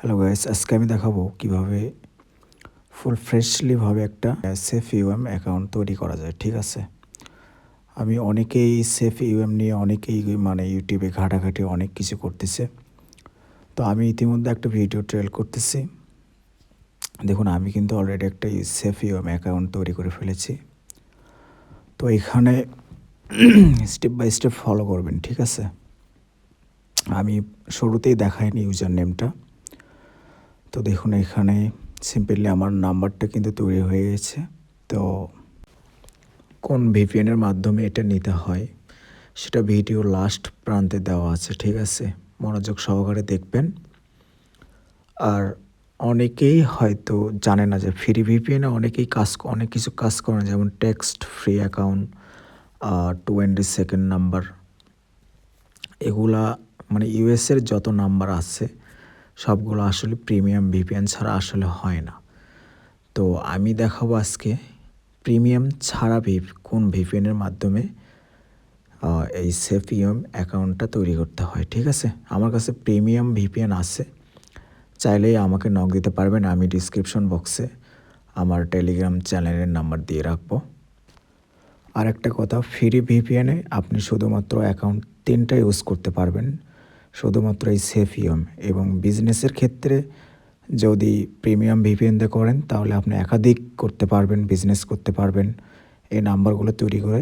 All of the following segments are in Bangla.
হ্যালো গাইস, আজকে আমি দেখাবো কিভাবে ফুল ফ্রেশলি ভাবে একটা সেফ ইউএম অ্যাকাউন্ট তৈরি করা যায়। ঠিক আছে, আমি অনেকেই সেফ ইউএম নিয়ে অনেকেই ইউটিউবে ঘাটাঘাটি অনেক কিছু করতেছে। তো আমি ইতিমধ্যে একটা ভিডিও ট্রেল করতেছি। দেখুন, আমি কিন্তু অলরেডি একটা সেফ ইউএম অ্যাকাউন্ট তৈরি করে ফেলেছি। তো এখানে স্টেপ বাই স্টেপ ফলো করবেন। ঠিক আছে, আমি শুরুতেই দেখাইনি ইউজার নেমটা। তো দেখুন, এখানে সিম্পলি আমার নাম্বারটা কিন্তু তৈরি হয়ে গেছে। তো কোন ভিপিএনের মাধ্যমে এটা নিতে হয় সেটা ভিডিও লাস্ট প্রান্তে দেওয়া আছে। ঠিক আছে, মনোযোগ সহকারে দেখবেন। আর অনেকেই হয়তো জানে না যে ফ্রি ভিপিএনে অনেক কিছু কাজ করে, যেমন টেক্সট ফ্রি অ্যাকাউন্ট, 22 নাম্বার, এগুলা ইউএসের যত নাম্বার আছে সবগুলো আসলে প্রিমিয়াম ভিপিএন ছাড়া আসলে হয় না। তো আমি দেখাবো আজকে প্রিমিয়াম ছাড়া কোন ভিপিএনের মাধ্যমে এই সেফ ইউএম অ্যাকাউন্টটা তৈরি করতে হয়। ঠিক আছে, আমার কাছে প্রিমিয়াম ভিপিএন আছে, চাইলেই আমাকে নক দিতে পারবেন। আমি ডিসক্রিপশন বক্সে আমার টেলিগ্রাম চ্যানেলের নাম্বার দিয়ে রাখবো। আর একটা কথা, ফ্রি ভিপিএনে আপনি শুধুমাত্র অ্যাকাউন্ট 3টা ইউজ করতে পারবেন, শুধুমাত্র এই সেফ ইউএম। এবং বিজনেসের ক্ষেত্রে যদি প্রিমিয়াম ভিপিএন দিয়ে করেন তাহলে আপনি একাধিক করতে পারবেন, বিজনেস করতে পারবেন, এই নাম্বারগুলো তৈরি করে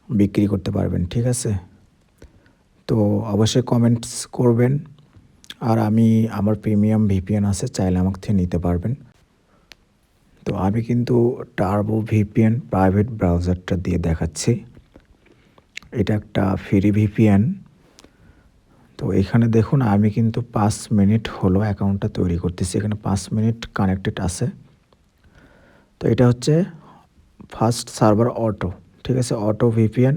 বিক্রি করতে পারবেন। ঠিক আছে, তো অবশ্যই কমেন্টস করবেন। আর আমার প্রিমিয়াম ভিপিএন আছে, চাইলে আমাকে থেকে নিতে পারবেন। তো আমি কিন্তু টার্বো ভিপিএন প্রাইভেট ব্রাউজারটা দিয়ে দেখাচ্ছি। এটা একটা ফ্রি ভিপিএন। তো এখানে দেখুন, আমি কিন্তু 5 মিনিট হলো অ্যাকাউন্টটা তৈরি করতেছি। এখানে 5 মিনিট কানেক্টেড আছে। তো এটা হচ্ছে ফার্স্ট সার্ভার অটো। ঠিক আছে, অটো ভিপিএন।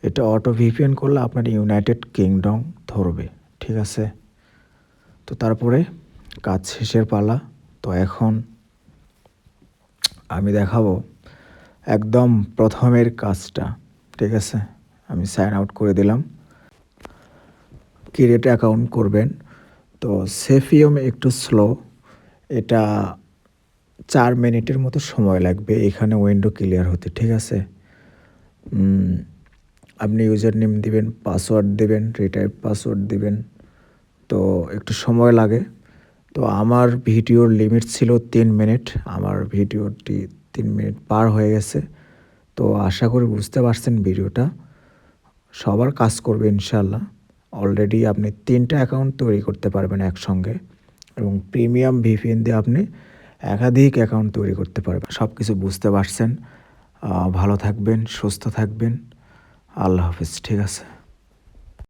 এটা অটো ভিপিএন করলে আপনার ইউনাইটেড কিংডম ধরবে। ঠিক আছে, তো তারপরে কাজ শেষের পালা। তো এখন আমি দেখাবো একদম প্রথমের কাজটা। ঠিক আছে, আমি সাইন আউট করে দিলাম। ক্রিয়েট অ্যাকাউন্ট করবেন। তো সেফিয়ম একটু স্লো, এটা 4 মিনিটের মতো সময় লাগবে এখানে উইন্ডো ক্লিয়ার হতে। ঠিক আছে, আপনি ইউজার নেম দিবেন, পাসওয়ার্ড দেবেন, রিটাইপ পাসওয়ার্ড দিবেন। তো একটু সময় লাগে। তো আমার ভিডিওর লিমিট ছিল 3 মিনিট, আমার ভিডিওটি 3 মিনিট পার হয়ে গেছে। তো আশা করি বুঝতে পারছেন ভিডিওটা। সবার কাজ করবে ইনশাল্লাহ। অলরেডি আপনি 3টা অ্যাকাউন্ট তৈরি করতে পারবেন একসঙ্গে, এবং প্রিমিয়াম ভিপিএন দিয়ে আপনি একাধিক অ্যাকাউন্ট তৈরি করতে পারবেন। সব কিছু বুঝতে পারছেন। ভালো থাকবেন, সুস্থ থাকবেন। আল্লাহ হাফিজ। ঠিক আছে।